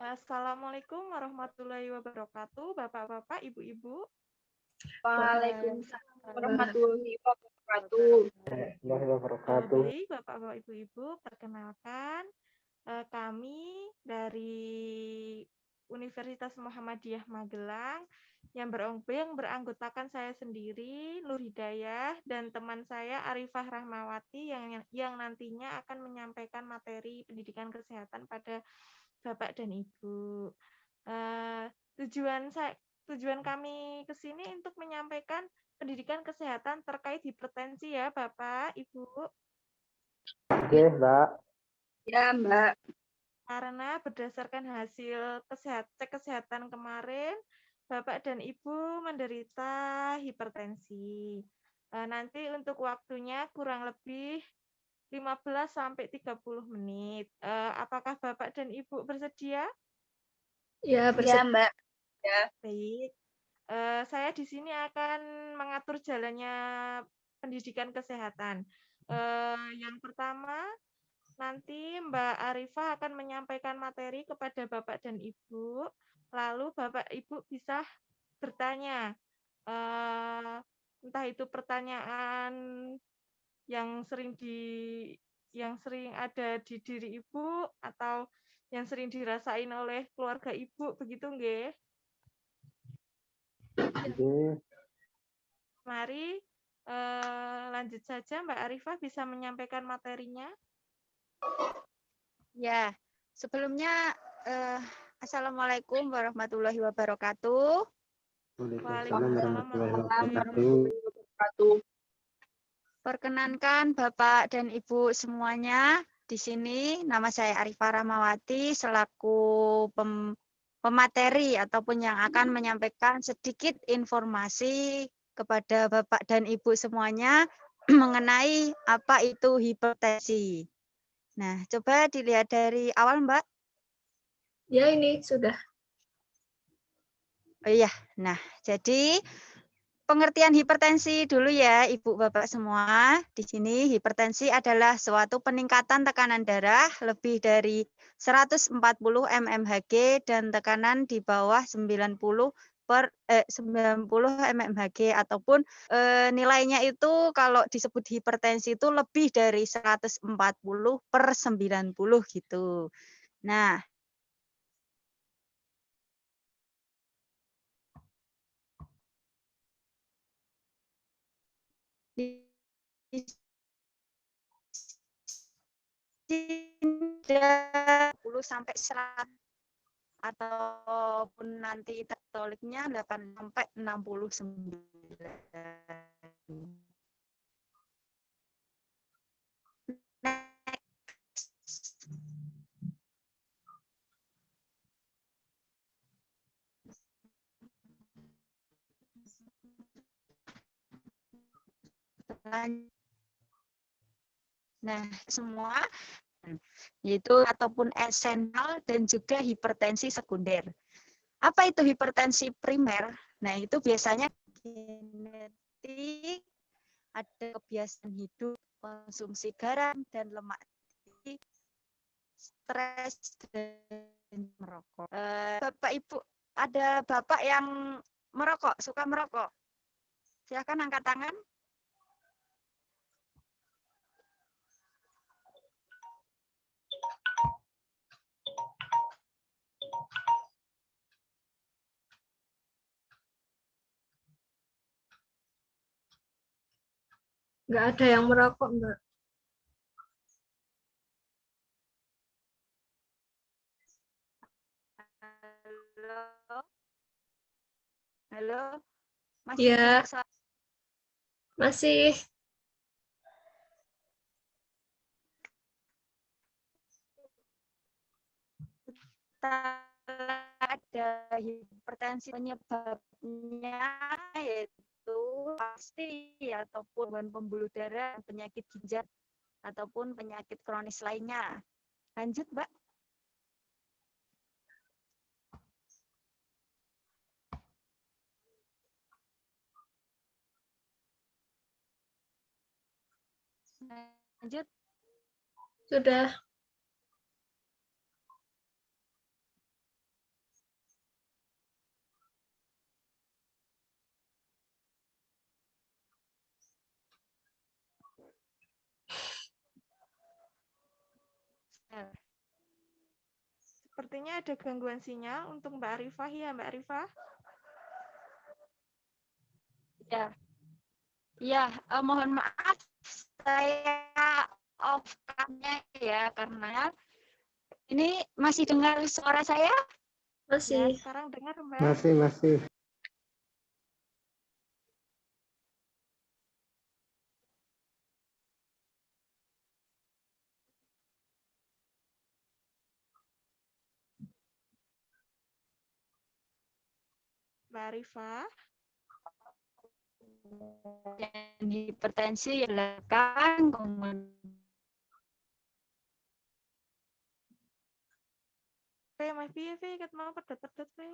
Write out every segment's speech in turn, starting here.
Assalamualaikum warahmatullahi wabarakatuh, Bapak-bapak, Ibu-ibu. Waalaikumsalam warahmatullahi wabarakatuh. Baik, Bapak-bapak, Ibu-ibu, perkenalkan kami dari Universitas Muhammadiyah Magelang yang beranggotakan saya sendiri, Nur Hidayah, dan teman saya Arifah Rahmawati yang nantinya akan menyampaikan materi pendidikan kesehatan pada Bapak dan Ibu. Uh, tujuan kami ke sini untuk menyampaikan pendidikan kesehatan terkait hipertensi ya, Bapak, Ibu. Oke, Mbak. Ya, Mbak. Karena berdasarkan hasil cek kesehatan kemarin, Bapak dan Ibu menderita hipertensi. Nanti untuk waktunya kurang lebih 15 sampai 30 menit. Apakah Bapak dan Ibu bersedia? Ya, Mbak. Ya. Baik. Saya di sini akan mengatur jalannya pendidikan kesehatan. Yang pertama, nanti Mbak Arifah akan menyampaikan materi kepada Bapak dan Ibu. Lalu Bapak Ibu bisa bertanya, entah itu pertanyaan yang sering ada di diri Ibu atau yang sering dirasain oleh keluarga Ibu, begitu nggih? Mari lanjut saja, Mbak Arifah bisa menyampaikan materinya. Ya, sebelumnya Assalamualaikum warahmatullahi wabarakatuh. Waalaikumsalam warahmatullahi wabarakatuh. Perkenankan Bapak dan Ibu semuanya, di sini nama saya Arifah Rahmawati selaku pemateri ataupun yang akan menyampaikan sedikit informasi kepada Bapak dan Ibu semuanya mengenai apa itu hipertensi. Nah, coba dilihat dari awal, Mbak. Ya, ini sudah. Oh iya, nah jadi pengertian hipertensi dulu ya Ibu Bapak semua. Di sini hipertensi adalah suatu peningkatan tekanan darah lebih dari 140 mmHg dan tekanan di bawah 90 mmHg ataupun nilainya itu kalau disebut hipertensi itu lebih dari 140/90 gitu. Nah, di 10 sampai 100 ataupun nanti toliknya 8 sampai 69. Nah, semua yaitu ataupun esensial dan juga hipertensi sekunder. Apa itu hipertensi primer? Nah, itu biasanya genetik, ada kebiasaan hidup, konsumsi garam dan lemak tinggi, stres dan merokok. Bapak Ibu, ada Bapak yang merokok, suka merokok? Silakan angkat tangan. Nggak ada yang merokok, Mbak. Halo. Halo. Masih Ya. dengar Masih. Ada hipertensi penyebabnya yaitu pasti ataupun pembuluh darah, penyakit ginjal ataupun penyakit kronis lainnya. Lanjut, Mbak. Lanjut. Sudah. Sepertinya ada gangguan sinyal untuk Mbak Arifah ya, Mbak Arifah. Ya, ya, mohon maaf saya off cam-nya ya karena ini masih dengar suara saya? Ya, Masih. sekarang dengar Mbak. Masih. Mbak Arifah. Dan hipertensi ya kan kemudian Mas piye ket mau pedot-pedot kowe.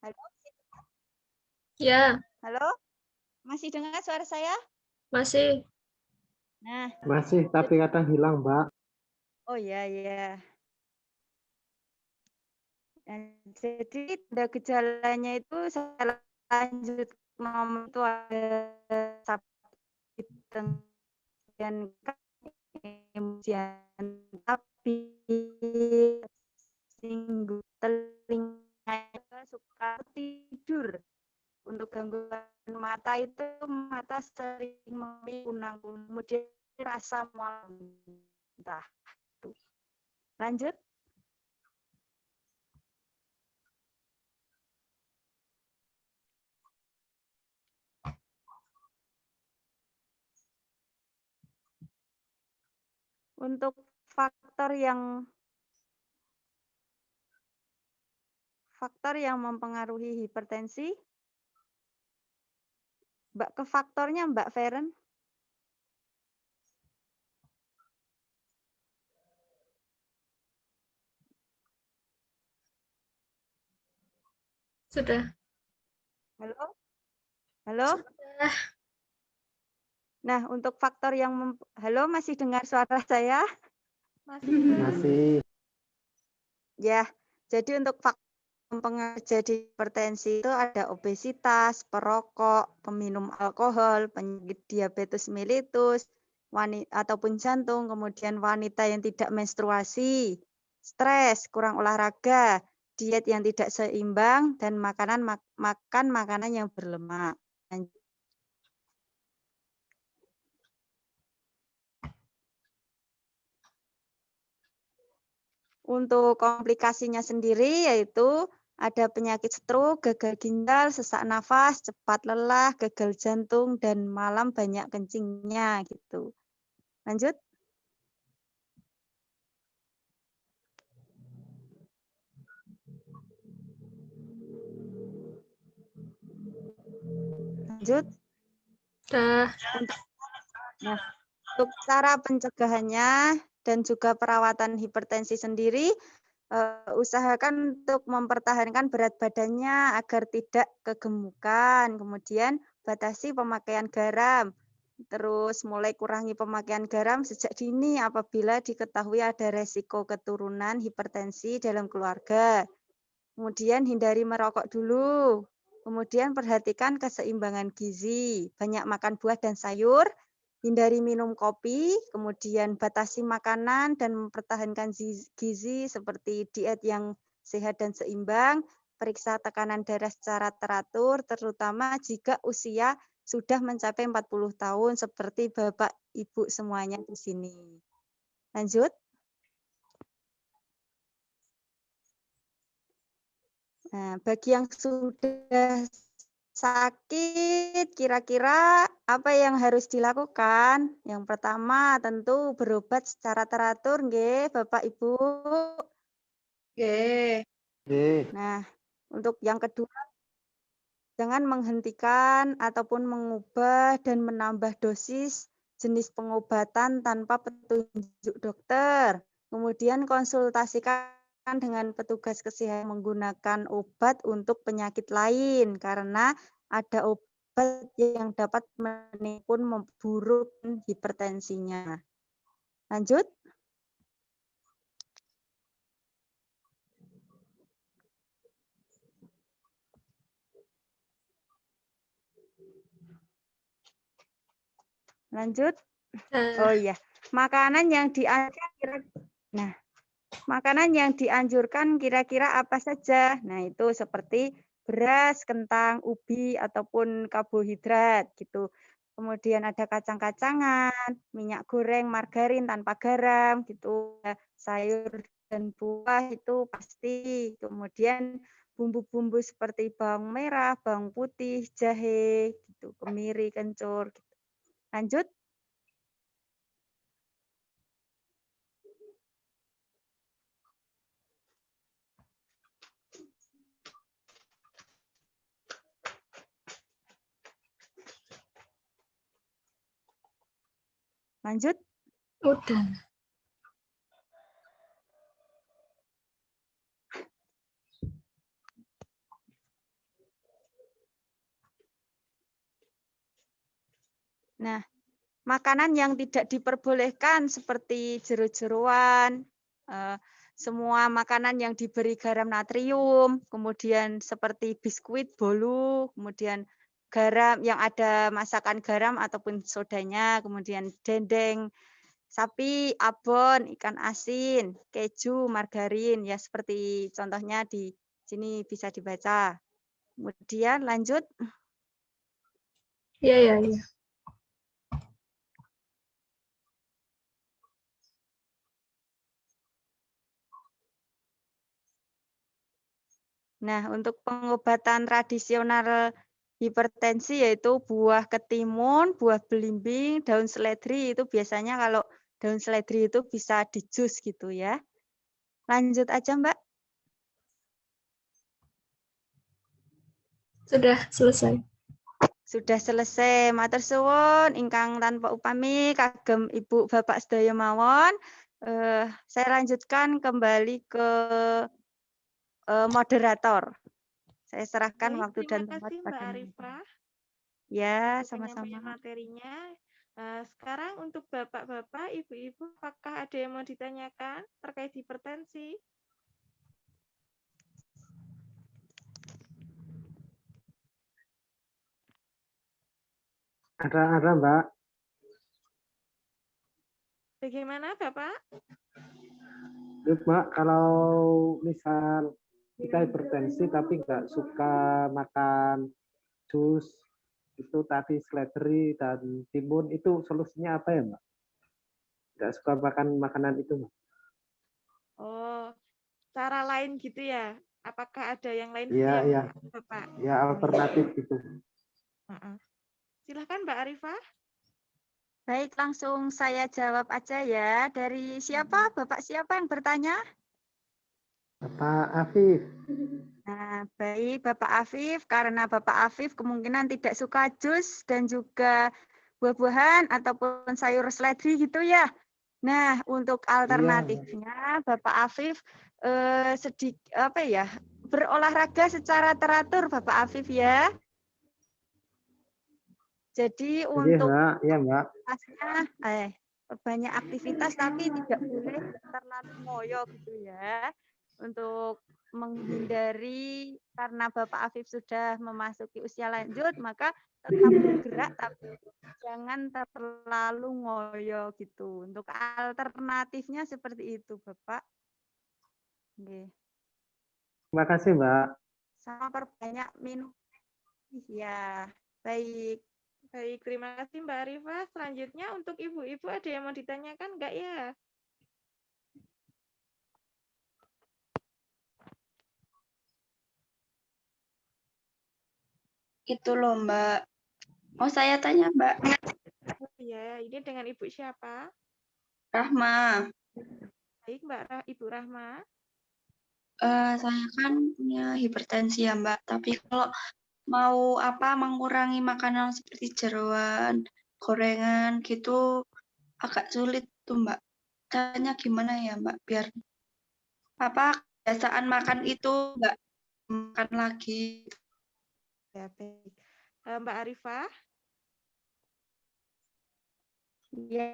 Halo? Ya, Halo? Masih dengar suara saya? masih. Nah, Masih, tapi kadang hilang, Mbak. oh ya ya. Jadi ada gejalanya itu saya lanjut nomor itu ada sakit dan kemudian tapi singgung telinga suka tidur. Untuk gangguan mata itu mata sering kunang, kemudian rasa mual muntah. Lanjut. Untuk faktor yang mempengaruhi hipertensi, Mbak ke faktornya Mbak Feren. Sudah. Halo? Halo? Sudah. Nah, untuk faktor yang halo, masih dengar suara saya? Masih. Ya, jadi untuk faktor mempengaruhi jadi hipertensi itu ada obesitas, perokok, peminum alkohol, penyakit diabetes mellitus, ataupun jantung, kemudian wanita yang tidak menstruasi, stres, kurang olahraga, diet yang tidak seimbang, dan makan makanan yang berlemak. Untuk komplikasinya sendiri yaitu ada penyakit stroke, gagal ginjal, sesak nafas, cepat lelah, gagal jantung, dan malam banyak kencingnya gitu. Lanjut. Lanjut. Nah, untuk cara pencegahannya dan juga perawatan hipertensi sendiri, usahakan untuk mempertahankan berat badannya agar tidak kegemukan. Kemudian batasi pemakaian garam. Terus mulai kurangi pemakaian garam sejak dini apabila diketahui ada resiko keturunan hipertensi dalam keluarga. Kemudian hindari merokok dulu. Kemudian perhatikan keseimbangan gizi. Banyak makan buah dan sayur. Hindari minum kopi, kemudian batasi makanan dan mempertahankan gizi seperti diet yang sehat dan seimbang, periksa tekanan darah secara teratur, terutama jika usia sudah mencapai 40 tahun seperti Bapak Ibu semuanya di sini. Lanjut. Nah, bagi yang sudah sakit, kira-kira apa yang harus dilakukan? Yang pertama tentu berobat secara teratur, nggih, Bapak Ibu. Oke. Nah, untuk yang kedua, jangan menghentikan ataupun mengubah dan menambah dosis jenis pengobatan tanpa petunjuk dokter. Kemudian konsultasikan dengan petugas kesehatan menggunakan obat untuk penyakit lain karena ada obat yang dapat menimbulkan memburuk hipertensinya. Lanjut. Lanjut. Nah, Oh iya, makanan yang dianjurkan kira-kira apa saja? Nah, itu seperti beras, kentang, ubi ataupun karbohidrat gitu. Kemudian ada kacang-kacangan, minyak goreng, margarin tanpa garam gitu. Sayur dan buah itu pasti. Kemudian bumbu-bumbu seperti bawang merah, bawang putih, jahe gitu, kemiri, kencur gitu. Lanjut. Lanjut. udah. Nah, makanan yang tidak diperbolehkan seperti jeru-jeruan, semua makanan yang diberi garam natrium, kemudian seperti biskuit, bolu, kemudian garam yang ada masakan garam ataupun sodanya, kemudian dendeng, sapi, abon, ikan asin, keju, margarin, ya seperti contohnya di sini bisa dibaca. Kemudian lanjut. Iya, iya, iya. Nah, untuk pengobatan tradisional hipertensi yaitu buah ketimun, buah belimbing, daun seledri itu biasanya kalau daun seledri itu bisa di jus gitu ya. Lanjut aja Mbak. Sudah selesai. Sudah selesai. Matur suwun ingkang tanpa upami kagem Ibu Bapak sedaya mawon. Saya lanjutkan kembali ke moderator. Saya serahkan Baik, waktu terima dan tempat kasih Mbak pada Arifah ya, untuk penyampaian sama-sama. materinya. Sekarang untuk Bapak-Bapak, Ibu-Ibu, apakah ada yang mau ditanyakan terkait hipertensi? Ada Mbak. Bagaimana Bapak? Mbak, kalau misal kita hipertensi tapi nggak suka makan jus, itu tadi seledri dan timun, itu solusinya apa ya Mbak? Nggak suka makan makanan itu Mbak? Oh, cara lain gitu ya? Apakah ada yang lain gitu Iya, ya iya. Bapak? Ya alternatif gitu. Silahkan Mbak Arifah. Baik, langsung saya jawab aja ya. Dari siapa? Bapak siapa yang bertanya? Bapak Afif. Nah, baik Bapak Afif. Karena Bapak Afif kemungkinan tidak suka jus dan juga buah-buahan ataupun sayur seledri gitu ya. Nah, untuk alternatifnya Bapak Afif berolahraga secara teratur Bapak Afif ya. Jadi Iya untuk Mbak, iya Mbak. aktivitasnya banyak aktivitas tapi tidak boleh terlalu ngoyo gitu ya. Untuk menghindari karena Bapak Afif sudah memasuki usia lanjut maka tetap bergerak tapi jangan terlalu ngoyo gitu. Untuk alternatifnya seperti itu Bapak. Oke. Terima kasih Mbak. Sama perbanyak minum. Ya, baik. Baik, terima kasih Mbak Arifah. Selanjutnya untuk ibu-ibu ada yang mau ditanyakan enggak ya? Itu loh Mbak. Mau saya tanya Mbak. Oh iya, ini dengan Ibu siapa? Rahma. Baik, Ibu Rahma. Saya kan punya hipertensi ya Mbak. Tapi kalau mau mengurangi makanan seperti jeroan, gorengan gitu agak sulit tuh Mbak. Caranya gimana ya Mbak biar kebiasaan makan itu nggak makan lagi. Ya, baik. Mbak Arifah. Ya.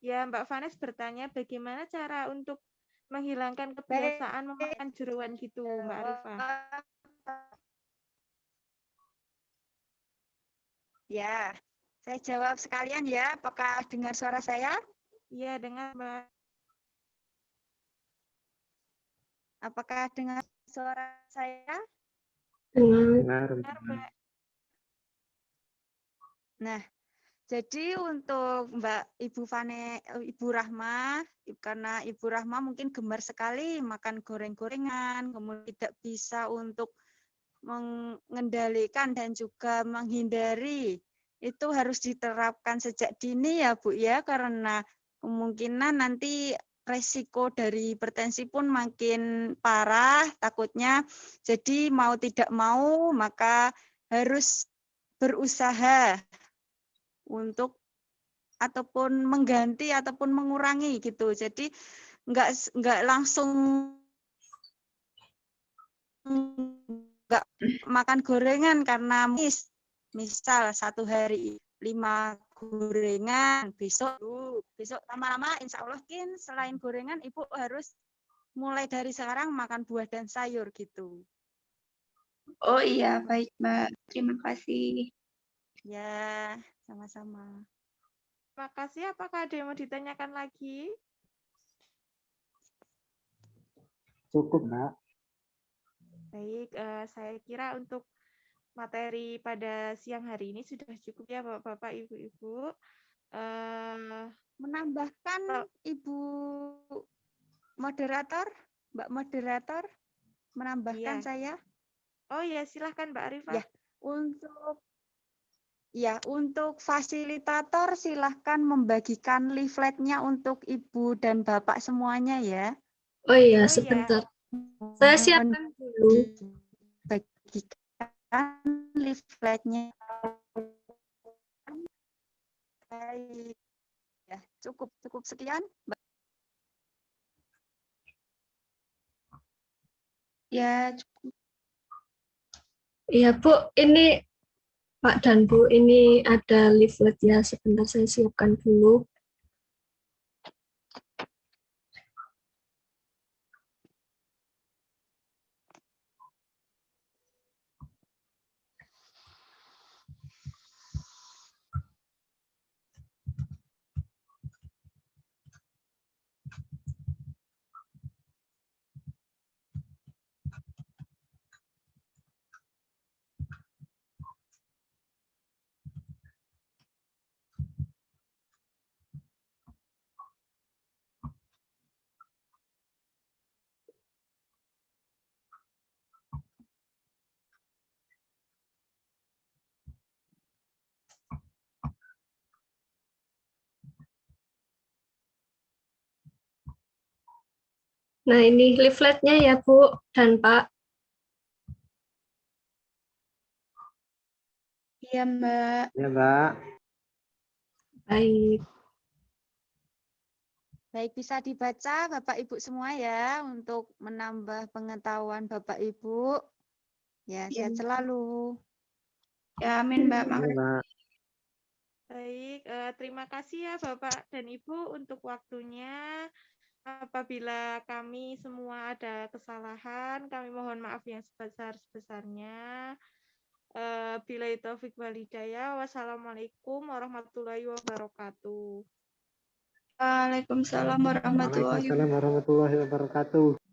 Ya, Mbak Vanes bertanya bagaimana cara untuk menghilangkan kebiasaan memakan jeruan gitu, Mbak Arifah. Ya, saya jawab sekalian ya. Apakah dengar suara saya? Iya, dengar, Mbak. Apakah dengar suara saya? Dengan Dengar. Dengar, Mbak. Nah, jadi untuk Ibu Rahma, karena Ibu Rahma mungkin gemar sekali makan goreng-gorengan, kemudian tidak bisa untuk mengendalikan dan juga menghindari, itu harus diterapkan sejak dini ya Bu ya, karena kemungkinan nanti resiko dari hipertensi pun makin parah takutnya. Jadi mau tidak mau maka harus berusaha untuk ataupun mengganti ataupun mengurangi gitu. Jadi nggak langsung nggak makan gorengan karena misal satu hari 5 gorengan, besok lama-lama insya Allah selain gorengan Ibu harus mulai dari sekarang makan buah dan sayur gitu. Oh iya, baik Mbak. Terima kasih. Ya, sama-sama. Terima kasih. Apakah ada yang mau ditanyakan lagi? Cukup, Mbak. Baik, saya kira untuk materi pada siang hari ini sudah cukup ya, Bapak-bapak, Ibu-ibu. Menambahkan Ibu moderator, Mbak moderator, menambahkan Iya. saya. Oh ya, silahkan Mbak Arifah. Ya, untuk fasilitator silahkan membagikan leafletnya untuk Ibu dan Bapak semuanya ya. Oh iya, Oh, iya. sebentar. Saya siapkan dulu. Bagikan leafletnya. Baik. Ya, cukup sekian. Ya, cukup. Iya Bu, ini Pak dan Bu, ini ada leaflet ya. Sebentar saya siapkan dulu. Nah, ini leafletnya ya Bu dan Pak. Iya Mbak. Ya, Mbak. Baik. Baik, bisa dibaca Bapak Ibu semua ya untuk menambah pengetahuan Bapak Ibu. Ya, Iya. sehat selalu. Ya, amin Mbak. Ya, Makasih. Mbak. Baik, terima kasih ya Bapak dan Ibu untuk waktunya. Apabila kami semua ada kesalahan, kami mohon maaf yang sebesar-besarnya. Billahi taufik wal hidayah. Wassalamualaikum warahmatullahi wabarakatuh. Waalaikumsalam warahmatullahi wabarakatuh. Waalaikumsalam warahmatullahi wabarakatuh.